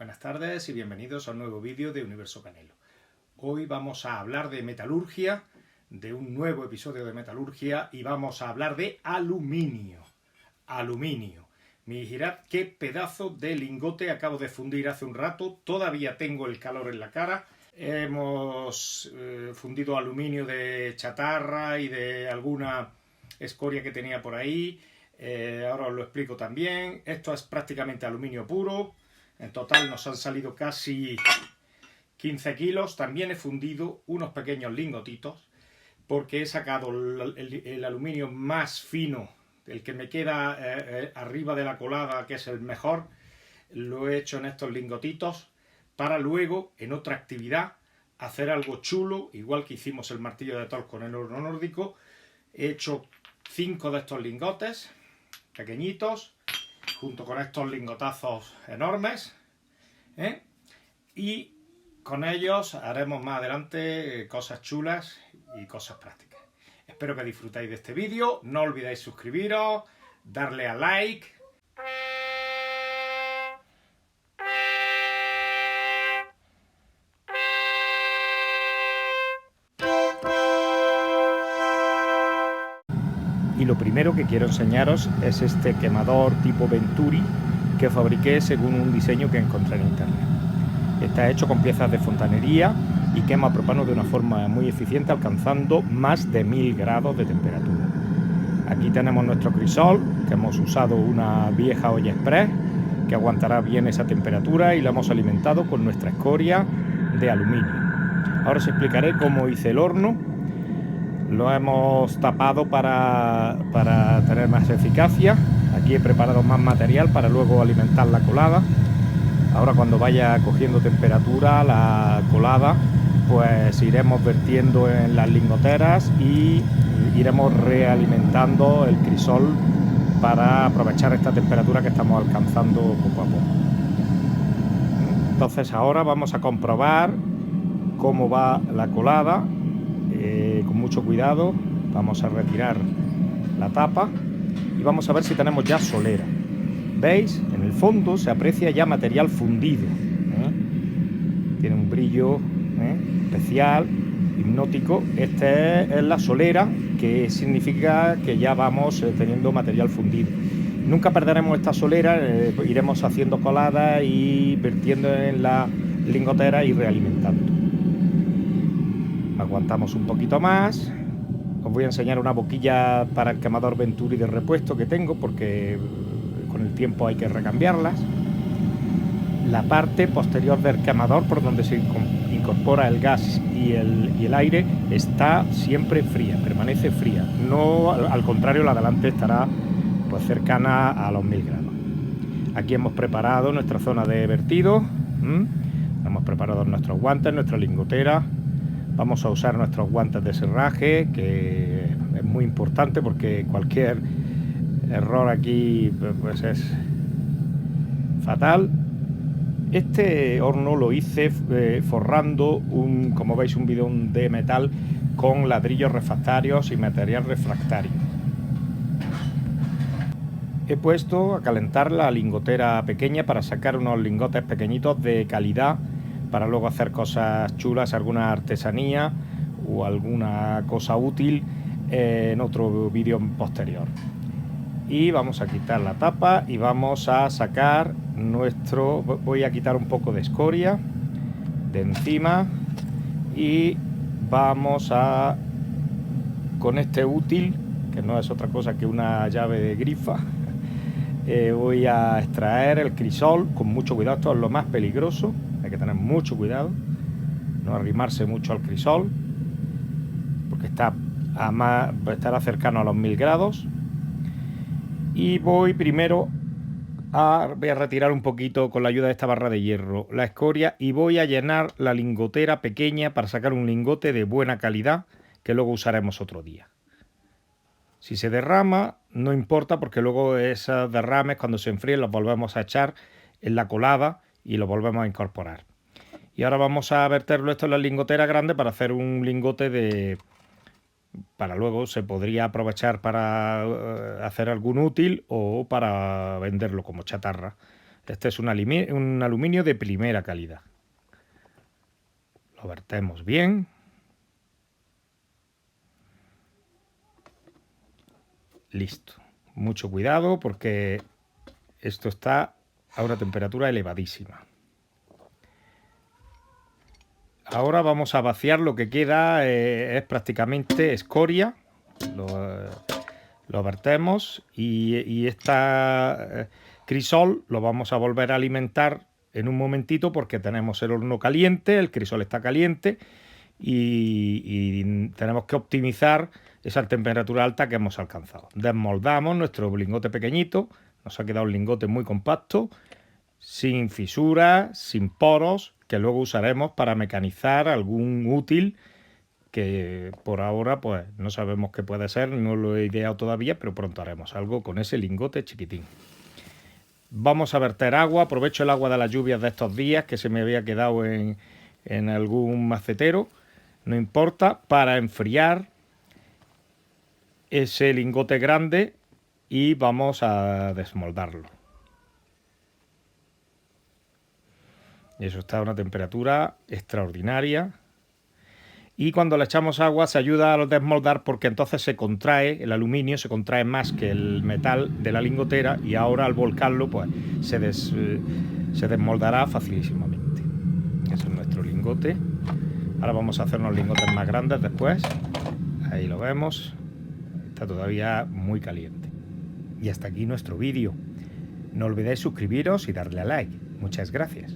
Buenas tardes y bienvenidos a un nuevo vídeo de Universo Canelo. Hoy vamos a hablar de metalurgia, de un nuevo episodio de metalurgia, y vamos a hablar de aluminio. Aluminio. Mirad qué pedazo de lingote acabo de fundir hace un rato, todavía tengo el calor en la cara. Hemos fundido aluminio de chatarra y de alguna escoria que tenía por ahí. Ahora os lo explico también. Esto es prácticamente aluminio puro. En total nos han salido casi 15 kilos. También he fundido unos pequeños lingotitos porque he sacado el aluminio más fino, el que me queda arriba de la colada, que es el mejor. Lo he hecho en estos lingotitos para luego, en otra actividad, hacer algo chulo, igual que hicimos el martillo de Thor con el horno nórdico. He hecho 5 de estos lingotes pequeñitos, junto con estos lingotazos enormes, y con ellos haremos más adelante cosas chulas y cosas prácticas. Espero que disfrutéis de este vídeo, no olvidéis suscribiros, darle a like. Y lo primero que quiero enseñaros es este quemador tipo Venturi que fabriqué según un diseño que encontré en internet. Está hecho con piezas de fontanería y quema propano de una forma muy eficiente, alcanzando más de 1000 grados de temperatura. Aquí tenemos nuestro crisol, que hemos usado una vieja olla express que aguantará bien esa temperatura, y lo hemos alimentado con nuestra escoria de aluminio. Ahora os explicaré cómo hice el horno. Lo hemos tapado para tener más eficacia. Aquí he preparado más material para luego alimentar la colada. Ahora, cuando vaya cogiendo temperatura la colada, pues iremos vertiendo en las lingoteras y iremos realimentando el crisol para aprovechar esta temperatura que estamos alcanzando poco a poco. Entonces ahora vamos a comprobar cómo va la colada. Con mucho cuidado vamos a retirar la tapa y vamos a ver si tenemos ya solera. ¿Veis? En el fondo se aprecia ya material fundido, tiene un brillo especial, hipnótico. Esta es la solera, que significa que ya vamos teniendo material fundido. Nunca perderemos esta solera, iremos haciendo coladas y vertiendo en la lingotera y realimentando. Aguantamos un poquito más. Os voy a enseñar una boquilla para el quemador Venturi de repuesto que tengo, porque con el tiempo hay que recambiarlas. La parte posterior del quemador, por donde se incorpora el gas y el aire, está siempre fría, permanece fría. No, al contrario, la de delante estará pues cercana a los 1000 grados. Aquí hemos preparado nuestra zona de vertido. Hemos preparado nuestros guantes, nuestra lingotera. Vamos a usar nuestros guantes de serraje, que es muy importante porque cualquier error aquí pues es fatal. Este horno lo hice forrando como veis, un bidón de metal con ladrillos refractarios y material refractario. He puesto a calentar la lingotera pequeña para sacar unos lingotes pequeñitos de calidad, para luego hacer cosas chulas, alguna artesanía o alguna cosa útil en otro vídeo posterior. Y vamos a quitar la tapa y vamos a sacar voy a quitar un poco de escoria de encima, y vamos a, con este útil, que no es otra cosa que una llave de grifa, voy a extraer el crisol con mucho cuidado. Esto es lo más peligroso, hay que tener mucho cuidado, no arrimarse mucho al crisol, porque estará cercano a los 1000 grados. Y voy a retirar un poquito, con la ayuda de esta barra de hierro, la escoria, y voy a llenar la lingotera pequeña para sacar un lingote de buena calidad que luego usaremos otro día. Si se derrama, no importa, porque luego esos derrames, cuando se enfríen, los volvemos a echar en la colada y los volvemos a incorporar. Y ahora vamos a verterlo esto en la lingotera grande para hacer un lingote para luego se podría aprovechar para hacer algún útil o para venderlo como chatarra. Este es un aluminio de primera calidad. Lo vertemos bien. Listo. Mucho cuidado porque esto está a una temperatura elevadísima. Ahora vamos a vaciar lo que queda, es prácticamente escoria. Lo vertemos y esta crisol lo vamos a volver a alimentar en un momentito porque tenemos el horno caliente, el crisol está caliente y tenemos que optimizar esa temperatura alta que hemos alcanzado. Desmoldamos nuestro lingote pequeñito, nos ha quedado un lingote muy compacto, sin fisuras, sin poros, que luego usaremos para mecanizar algún útil que por ahora pues no sabemos qué puede ser, no lo he ideado todavía, pero pronto haremos algo con ese lingote chiquitín. Vamos a verter agua, aprovecho el agua de las lluvias de estos días que se me había quedado en algún macetero, no importa, para enfriar ese lingote grande y vamos a desmoldarlo. Y eso está a una temperatura extraordinaria. Y cuando le echamos agua se ayuda a desmoldar porque entonces se contrae, el aluminio se contrae más que el metal de la lingotera y ahora al volcarlo pues se desmoldará facilísimamente. Ese es nuestro lingote. Ahora vamos a hacer unos lingotes más grandes después. Ahí lo vemos. Está todavía muy caliente. Y hasta aquí nuestro vídeo. No olvidéis suscribiros y darle a like. Muchas gracias.